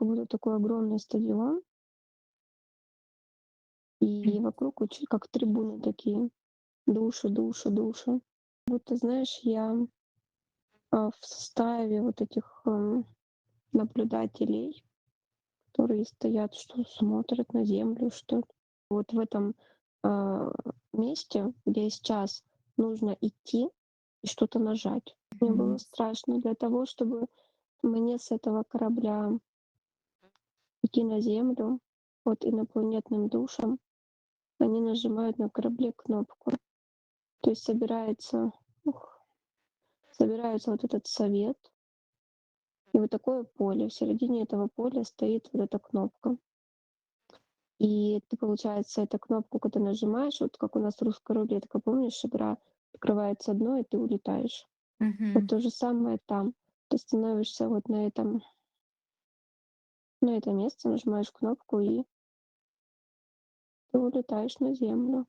как будто такой огромный стадион, М. и вокруг очень как трибуны такие. Души, души, души. Будто, знаешь, я, в составе вот этих, наблюдателей, которые стоят, что смотрят на землю, что вот в этом, а, месте, где я сейчас, нужно идти и что-то нажать. Мне было Мгм. страшно для того, чтобы мне с этого корабля идти на землю, вот инопланетным душам. Они нажимают на корабле кнопку. То есть собирается вот этот совет, и вот такое поле. В середине этого поля стоит вот эта кнопка. И ты, получается, эту кнопку, когда нажимаешь, вот как у нас русская рулетка, помнишь, игра, открывается одно, и ты улетаешь. Вот Мгм. то же самое там. Ты становишься вот на это место, нажимаешь кнопку, и ты улетаешь на землю.